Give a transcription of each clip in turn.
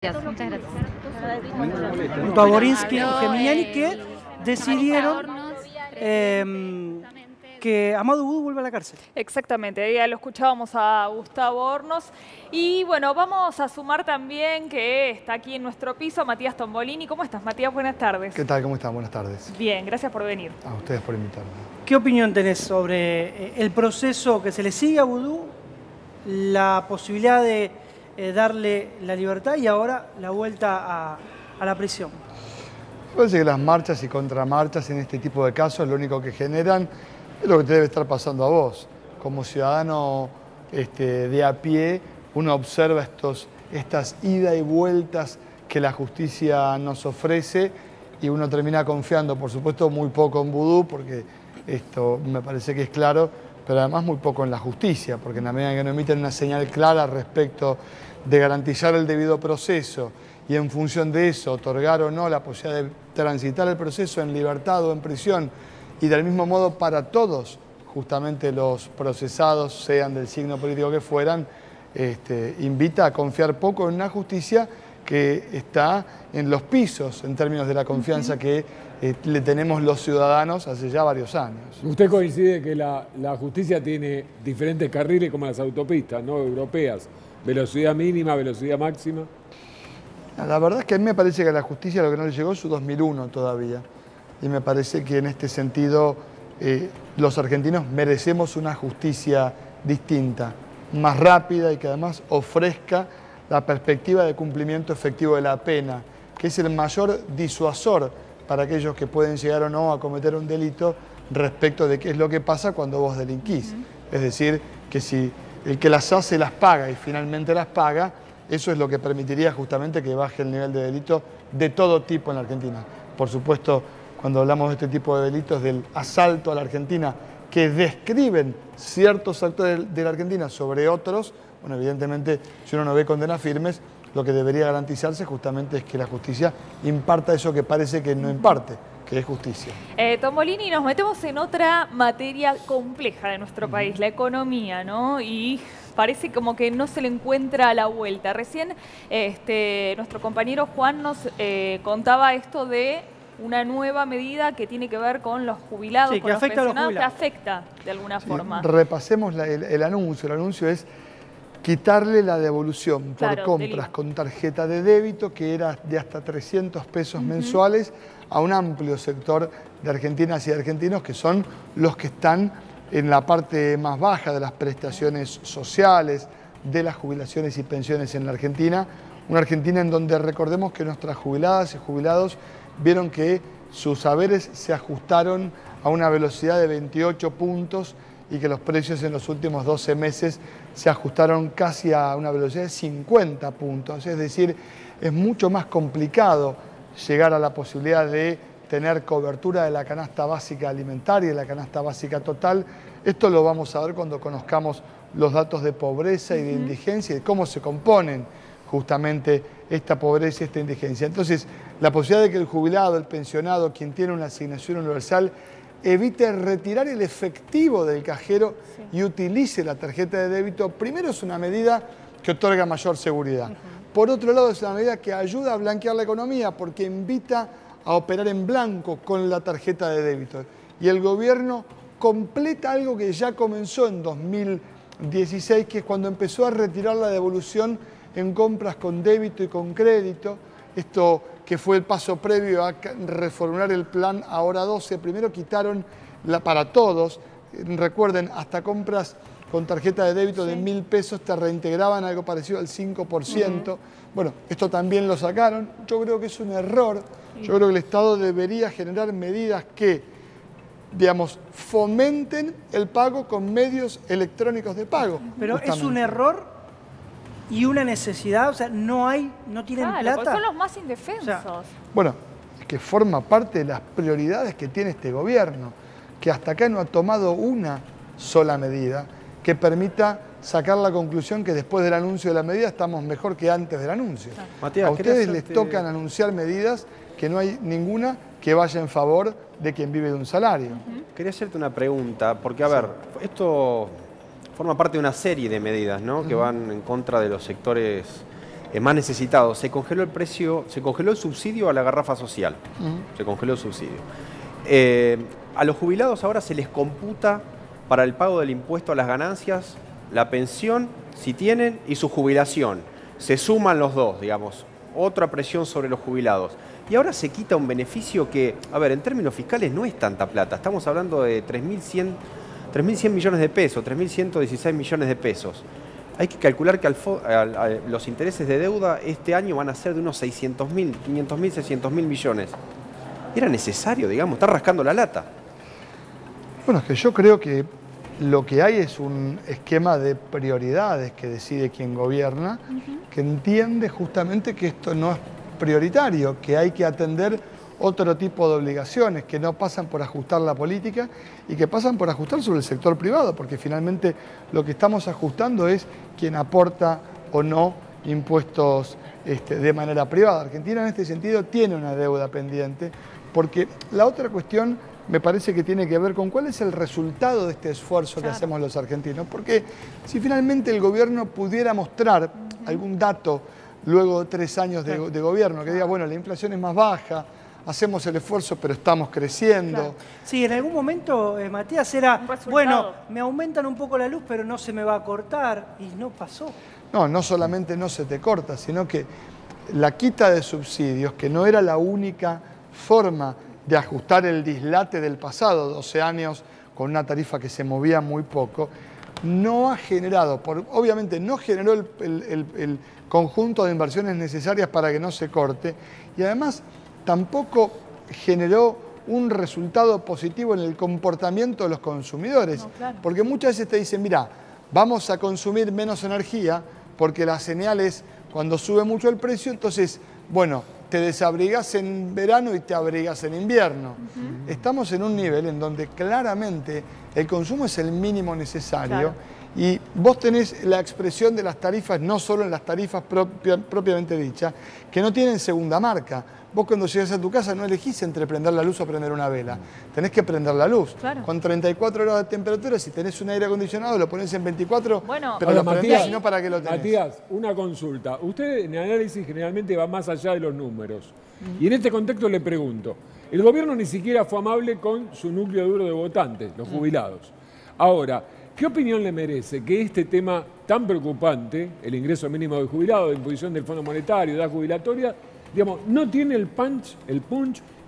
Muchas gracias. Junto a Borinsky y Geminiani, que decidieron que Amadou Oudou vuelva a la cárcel. Exactamente, ya lo escuchábamos a Gustavo Hornos. Y bueno, vamos a sumar también que está aquí en nuestro piso Matías Tombolini. ¿Cómo estás, Matías? Buenas tardes. ¿Qué tal? ¿Cómo están? Buenas tardes. Bien, gracias por venir. A ustedes por invitarme. ¿Qué opinión tenés sobre el proceso que se le sigue a Oudou, la posibilidad de darle la libertad y ahora la vuelta a la prisión? Me parece que las marchas y contramarchas en este tipo de casos lo único que generan es lo que te debe estar pasando a vos. Como ciudadano de a pie, uno observa estas idas y vueltas que la justicia nos ofrece y uno termina confiando, por supuesto, muy poco en Oudou, porque esto me parece que es claro, pero además muy poco en la justicia, porque en la medida que no emiten una señal clara respecto de garantizar el debido proceso y en función de eso otorgar o no la posibilidad de transitar el proceso en libertad o en prisión, y del mismo modo para todos, justamente los procesados, sean del signo político que fueran, invita a confiar poco en una justicia que está en los pisos en términos de la confianza que le tenemos los ciudadanos hace ya varios años. ¿Usted coincide que la justicia tiene diferentes carriles como las autopistas, ¿no?, europeas? Velocidad mínima, velocidad máxima. La verdad es que a mí me parece que a la justicia lo que no le llegó es su 2001 todavía. Y me parece que en este sentido los argentinos merecemos una justicia distinta, más rápida y que además ofrezca la perspectiva de cumplimiento efectivo de la pena, que es el mayor disuasor para aquellos que pueden llegar o no a cometer un delito respecto de qué es lo que pasa cuando vos delinquís. Es decir, que si el que las hace las paga y finalmente las paga, eso es lo que permitiría justamente que baje el nivel de delito de todo tipo en la Argentina. Por supuesto, cuando hablamos de este tipo de delitos del asalto a la Argentina, que describen ciertos actores de la Argentina sobre otros, bueno, evidentemente, si uno no ve condenas firmes, lo que debería garantizarse justamente es que la justicia imparta eso que parece que no imparte, que es justicia. Tombolini, nos metemos en otra materia compleja de nuestro país, la economía, ¿no? Y parece como que no se le encuentra a la vuelta. Recién nuestro compañero Juan nos contaba esto de una nueva medida que tiene que ver con los jubilados, sí, con los pensionados, que jubilados. afecta de alguna forma. Repasemos el anuncio. El anuncio es quitarle la devolución por compras con tarjeta de débito, que era de hasta 300 pesos mensuales, a un amplio sector de argentinas y de argentinos que son los que están en la parte más baja de las prestaciones sociales, de las jubilaciones y pensiones en la Argentina. Una Argentina en donde recordemos que nuestras jubiladas y jubilados vieron que sus haberes se ajustaron a una velocidad de 28 puntos y que los precios en los últimos 12 meses se ajustaron casi a una velocidad de 50 puntos. Es decir, es mucho más complicado llegar a la posibilidad de tener cobertura de la canasta básica alimentaria y de la canasta básica total. Esto lo vamos a ver cuando conozcamos los datos de pobreza y de indigencia y de cómo se componen justamente esta pobreza y esta indigencia. Entonces, la posibilidad de que el jubilado, el pensionado, quien tiene una asignación universal, evite retirar el efectivo del cajero y utilice la tarjeta de débito, primero es una medida que otorga mayor seguridad. Por otro lado, es una medida que ayuda a blanquear la economía porque invita a operar en blanco con la tarjeta de débito. Y el gobierno completa algo que ya comenzó en 2016, que es cuando empezó a retirar la devolución en compras con débito y con crédito. Esto que fue el paso previo a reformular el plan Ahora 12. Primero quitaron para todos, recuerden, hasta compras con tarjeta de débito de 1.000 pesos te reintegraban algo parecido al 5%. Bueno, esto también lo sacaron. Yo creo que es un error. Yo creo que el Estado debería generar medidas que, digamos, fomenten el pago con medios electrónicos de pago. Pero justamente. es un error y una necesidad, o sea, no tienen plata. Porque son los más indefensos. O sea, bueno, es que forma parte de las prioridades que tiene este gobierno, que hasta acá no ha tomado una sola medida que permita sacar la conclusión que después del anuncio de la medida estamos mejor que antes del anuncio. Matías, a ustedes les tocan anunciar medidas que no hay ninguna que vaya en favor de quien vive de un salario. Quería hacerte una pregunta, porque a ver, esto forma parte de una serie de medidas, ¿no?, que van en contra de los sectores más necesitados, se congeló el precio, se congeló el subsidio a la garrafa social. Se congeló el subsidio. A los jubilados ahora se les computa para el pago del impuesto a las ganancias, la pensión, si tienen, y su jubilación. Se suman los dos, digamos. Otra presión sobre los jubilados. Y ahora se quita un beneficio que, a ver, en términos fiscales no es tanta plata. Estamos hablando de 3.100 millones de pesos, 3.116 millones de pesos. Hay que calcular que los intereses de deuda este año van a ser de unos 600.000, 500.000, 600.000 millones. Era necesario, digamos, está rascando la lata. Bueno, es que yo creo que lo que hay es un esquema de prioridades que decide quien gobierna, que entiende justamente que esto no es prioritario, que hay que atender otro tipo de obligaciones que no pasan por ajustar la política y que pasan por ajustar sobre el sector privado, porque finalmente lo que estamos ajustando es quien aporta o no impuestos de manera privada. Argentina en este sentido tiene una deuda pendiente, porque la otra cuestión me parece que tiene que ver con cuál es el resultado de este esfuerzo que hacemos los argentinos, porque si finalmente el gobierno pudiera mostrar algún dato luego de 3 años de gobierno, que diga, bueno, la inflación es más baja, hacemos el esfuerzo, pero estamos creciendo. Claro. Sí, en algún momento, Matías, era, bueno, me aumentan un poco la luz, pero no se me va a cortar, y no pasó. No, no solamente no se te corta, sino que la quita de subsidios, que no era la única forma de ajustar el dislate del pasado, 12 años con una tarifa que se movía muy poco, no ha generado, obviamente no generó el conjunto de inversiones necesarias para que no se corte, y además tampoco generó un resultado positivo en el comportamiento de los consumidores. No, claro. Porque muchas veces te dicen, mira, vamos a consumir menos energía porque la señal es cuando sube mucho el precio, entonces, bueno, te desabrigas en verano y te abrigas en invierno. Estamos en un nivel en donde claramente el consumo es el mínimo necesario. Claro. Y vos tenés la expresión de las tarifas, no solo en las tarifas propiamente dichas, que no tienen segunda marca. Vos cuando llegas a tu casa no elegís entre prender la luz o prender una vela. Tenés que prender la luz. Claro. Con 34 grados de temperatura, si tenés un aire acondicionado, lo ponés en 24, bueno, pero lo prendés, si no, ¿para qué lo tenés? Matías, una consulta. Usted en el análisis generalmente va más allá de los números. Y en este contexto le pregunto, el gobierno ni siquiera fue amable con su núcleo duro de votantes, los jubilados. Ahora, ¿qué opinión le merece que este tema tan preocupante, el ingreso mínimo de jubilado, la imposición del Fondo Monetario, edad jubilatoria, digamos, no tiene el punch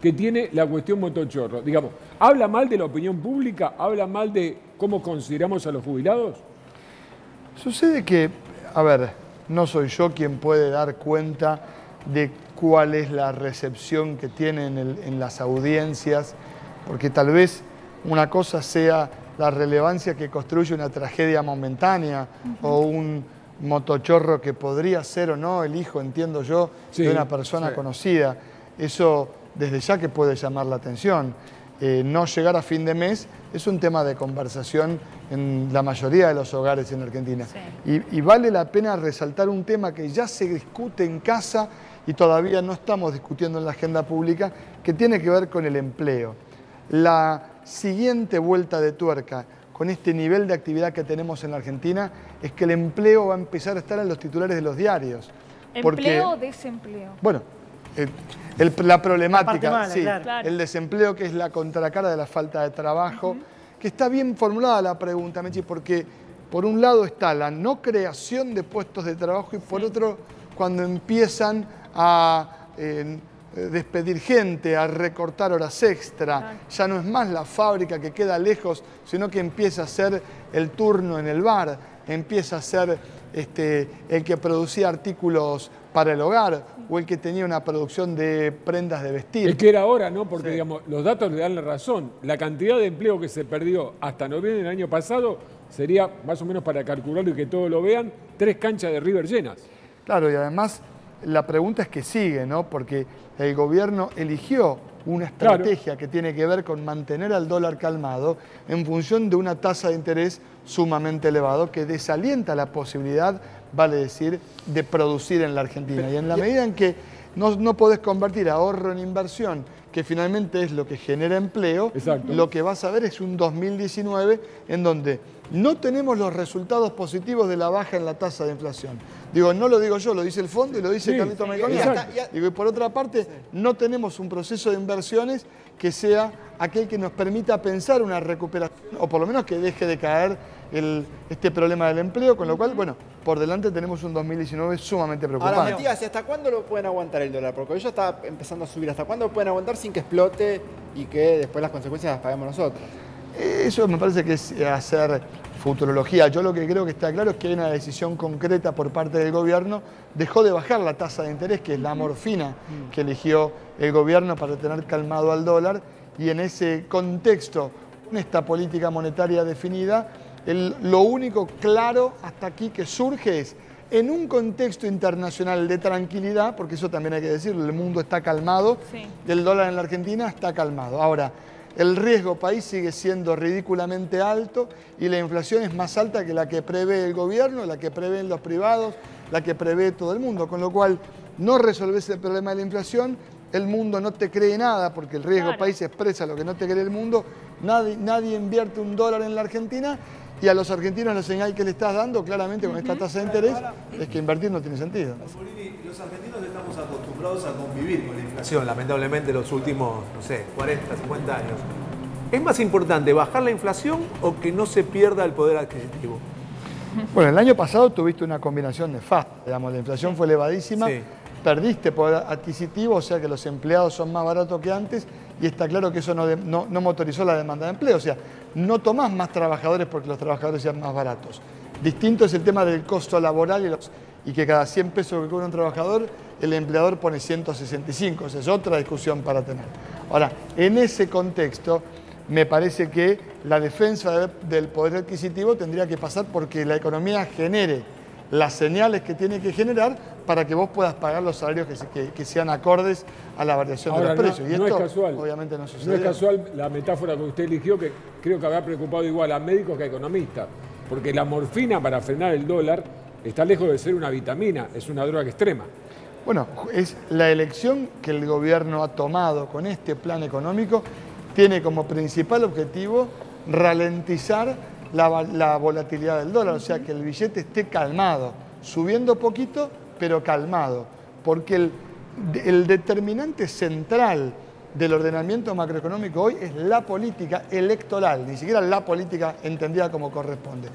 que tiene la cuestión motochorro? Digamos, ¿habla mal de la opinión pública? ¿Habla mal de cómo consideramos a los jubilados? Sucede que, a ver, no soy yo quien puede dar cuenta de cuál es la recepción que tienen en las audiencias, porque tal vez una cosa sea la relevancia que construye una tragedia momentánea o un motochorro que podría ser o no el hijo, entiendo yo, de una persona conocida. Eso desde ya que puede llamar la atención. No llegar a fin de mes es un tema de conversación en la mayoría de los hogares en Argentina. Sí. Y vale la pena resaltar un tema que ya se discute en casa y todavía no estamos discutiendo en la agenda pública, que tiene que ver con el empleo. La siguiente vuelta de tuerca con este nivel de actividad que tenemos en la Argentina es que el empleo va a empezar a estar en los titulares de los diarios. ¿Empleo o desempleo? Bueno, la problemática, mala, sí, claro. El desempleo, que es la contracara de la falta de trabajo, que está bien formulada la pregunta, Mechi, porque por un lado está la no creación de puestos de trabajo y por otro, cuando empiezan a despedir gente, a recortar horas extra. Ya no es más la fábrica que queda lejos, sino que empieza a ser el turno en el bar, empieza a ser el que producía artículos para el hogar o el que tenía una producción de prendas de vestir. Es que era ahora, ¿no? Porque digamos, los datos le dan la razón. La cantidad de empleo que se perdió hasta noviembre del año pasado sería, más o menos para calcularlo y que todos lo vean, 3 canchas de River llenas. Claro, y además la pregunta es que sigue, ¿no? Porque el gobierno eligió una estrategia que tiene que ver con mantener al dólar calmado en función de una tasa de interés sumamente elevado que desalienta la posibilidad, vale decir, de producir en la Argentina. Y en la medida en que no podés convertir ahorro en inversión, que finalmente es lo que genera empleo, lo que vas a ver es un 2019 en donde no tenemos los resultados positivos de la baja en la tasa de inflación. Digo, no lo digo yo, lo dice el fondo y lo dice Carlito Melconian. Digo, y por otra parte, no tenemos un proceso de inversiones que sea aquel que nos permita pensar una recuperación, o por lo menos que deje de caer este problema del empleo, con lo cual, bueno, por delante tenemos un 2019 sumamente preocupante. Ahora, Matías, ¿y hasta cuándo lo pueden aguantar el dólar? Porque hoy ya está empezando a subir. ¿Hasta cuándo lo pueden aguantar sin que explote y que después las consecuencias las paguemos nosotros? Eso me parece que es hacer futurología. Yo lo que creo que está claro es que hay una decisión concreta por parte del gobierno. Dejó de bajar la tasa de interés, que es la morfina que eligió el gobierno para tener calmado al dólar. Y en ese contexto, con esta política monetaria definida, lo único claro hasta aquí que surge es, en un contexto internacional de tranquilidad, porque eso también hay que decirlo, el mundo está calmado, el dólar en la Argentina está calmado. Ahora, el riesgo país sigue siendo ridículamente alto y la inflación es más alta que la que prevé el gobierno, la que prevén los privados, la que prevé todo el mundo, con lo cual no resolvés el problema de la inflación, el mundo no te cree nada porque el riesgo país expresa lo que no te cree el mundo, nadie invierte un dólar en la Argentina y a los argentinos la señal que le estás dando claramente con esta tasa de interés es que invertir no tiene sentido. Los argentinos estamos acostumbrados a convivir con la inflación, lamentablemente los últimos, no sé, 40, 50 años. ¿Es más importante bajar la inflación o que no se pierda el poder adquisitivo? Bueno, el año pasado tuviste una combinación nefasta, digamos, la inflación fue elevadísima, perdiste poder adquisitivo, o sea que los empleados son más baratos que antes y está claro que eso no motorizó la demanda de empleo, o sea, no tomás más trabajadores porque los trabajadores sean más baratos. Distinto es el tema del costo laboral y que cada 100 pesos que cobra un trabajador, el empleador pone 165, esa es otra discusión para tener. Ahora, en ese contexto, me parece que la defensa del poder adquisitivo tendría que pasar porque la economía genere las señales que tiene que generar para que vos puedas pagar los salarios que sean acordes a la variación de los precios. Y no esto, es casual, obviamente, no sucede. No es casual la metáfora que usted eligió, que creo que habrá preocupado igual a médicos que a economistas, porque la morfina para frenar el dólar está lejos de ser una vitamina, es una droga extrema. Bueno, es la elección que el gobierno ha tomado con este plan económico, tiene como principal objetivo ralentizar la volatilidad del dólar, o sea que el billete esté calmado, subiendo poquito, pero calmado, porque el determinante central del ordenamiento macroeconómico hoy es la política electoral, ni siquiera la política entendida como corresponde.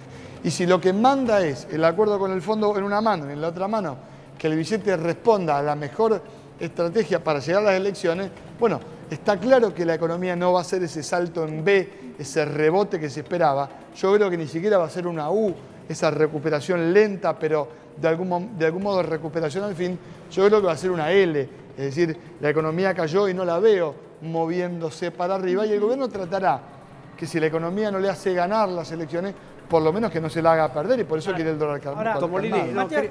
Y si lo que manda es el acuerdo con el fondo en una mano y en la otra mano, que el billete responda a la mejor estrategia para llegar a las elecciones, bueno, está claro que la economía no va a hacer ese salto en B, ese rebote que se esperaba. Yo creo que ni siquiera va a ser una U, esa recuperación lenta, pero de algún modo recuperación al fin. Yo creo que va a ser una L, es decir, la economía cayó y no la veo moviéndose para arriba y el gobierno tratará que si la economía no le hace ganar las elecciones, por lo menos que no se la haga perder y por eso quiere el dólar calmado. Ahora, Matías,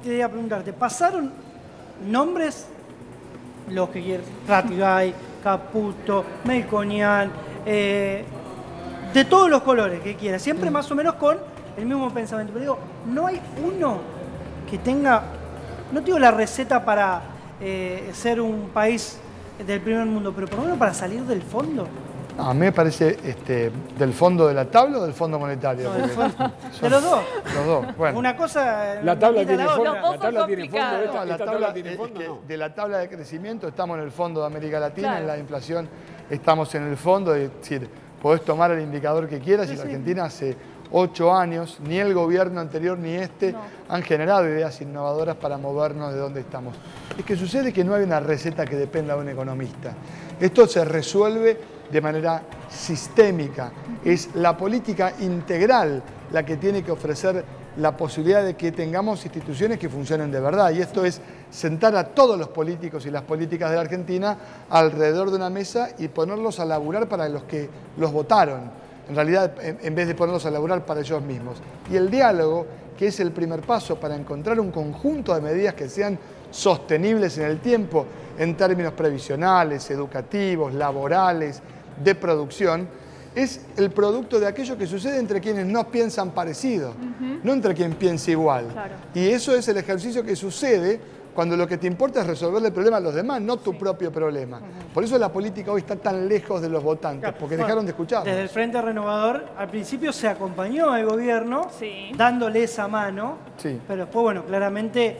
quería preguntarte, ¿pasaron nombres, los que quieras, Ratigay, Caputo, Melconian, de todos los colores que quieras, siempre más o menos con el mismo pensamiento? Pero digo, no hay uno que tenga, no digo la receta para ser un país del primer mundo, pero por lo menos para salir del fondo. A mí me parece del fondo de la tabla o del fondo monetario. No, de los dos. Los dos. Bueno. Una cosa. La tabla tiene fondo. La tabla tiene fondo. La tabla tiene fondo. De la tabla de crecimiento estamos en el fondo de América Latina, en la inflación estamos en el fondo, es decir, podés tomar el indicador que quieras y la Argentina hace 8 años, ni el gobierno anterior ni han generado ideas innovadoras para movernos de donde estamos. Es que sucede que no hay una receta que dependa de un economista. Esto se resuelve de manera sistémica. Es la política integral la que tiene que ofrecer la posibilidad de que tengamos instituciones que funcionen de verdad. Y esto es sentar a todos los políticos y las políticas de la Argentina alrededor de una mesa y ponerlos a laburar para los que los votaron. En realidad, en vez de ponerlos a laburar para ellos mismos. Y el diálogo, que es el primer paso para encontrar un conjunto de medidas que sean sostenibles en el tiempo, en términos previsionales, educativos, laborales, de producción, es el producto de aquello que sucede entre quienes no piensan parecido, no entre quien piensa igual. Claro. Y eso es el ejercicio que sucede cuando lo que te importa es resolverle el problema a los demás, no tu propio problema. Por eso la política hoy está tan lejos de los votantes, porque dejaron de escuchar. Desde el Frente Renovador, al principio se acompañó al gobierno, dándole esa mano, pero después, bueno, claramente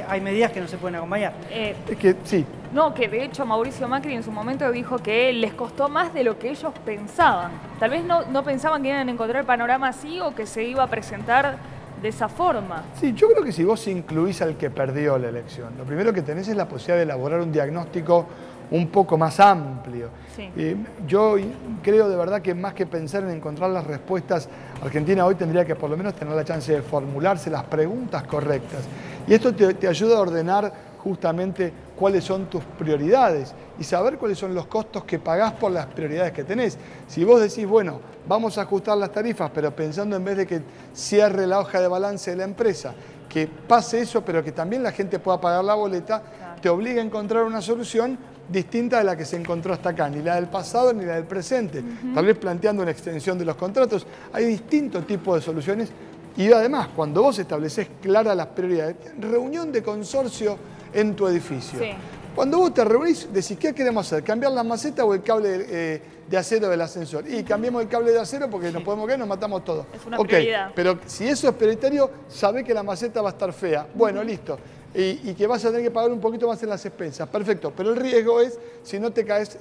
hay medidas que no se pueden acompañar. Es que sí. No, que de hecho Mauricio Macri en su momento dijo que les costó más de lo que ellos pensaban. Tal vez no pensaban que iban a encontrar el panorama así o que se iba a presentar de esa forma. Sí, yo creo que si vos incluís al que perdió la elección, lo primero que tenés es la posibilidad de elaborar un diagnóstico un poco más amplio. Sí. Yo creo de verdad que más que pensar en encontrar las respuestas, Argentina hoy tendría que por lo menos tener la chance de formularse las preguntas correctas. Y esto te ayuda a ordenar justamente cuáles son tus prioridades y saber cuáles son los costos que pagás por las prioridades que tenés. Si vos decís, bueno, vamos a ajustar las tarifas, pero pensando en vez de que cierre la hoja de balance de la empresa, que pase eso, pero que también la gente pueda pagar la boleta, te obliga a encontrar una solución distinta de la que se encontró hasta acá, ni la del pasado ni la del presente. Tal vez planteando una extensión de los contratos. Hay distintos tipos de soluciones y además, cuando vos estableces claras las prioridades, reunión de consorcio en tu edificio. Sí. Cuando vos te reunís, decís, ¿qué queremos hacer? ¿Cambiar la maceta o el cable de acero del ascensor? Y cambiemos el cable de acero porque nos podemos caer, nos matamos todos. Es una prioridad. Pero si eso es prioritario, sabés que la maceta va a estar fea. Bueno, listo. Y que vas a tener que pagar un poquito más en las expensas. Perfecto. Pero el riesgo es, si no te caes,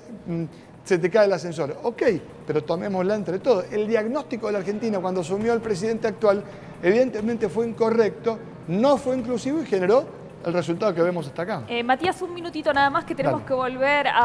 se te cae el ascensor. Ok, pero tomémosla entre todos. El diagnóstico de la Argentina cuando asumió el presidente actual, evidentemente fue incorrecto, no fue inclusivo y generó el resultado que vemos hasta acá. Matías, un minutito nada más que tenemos que volver a...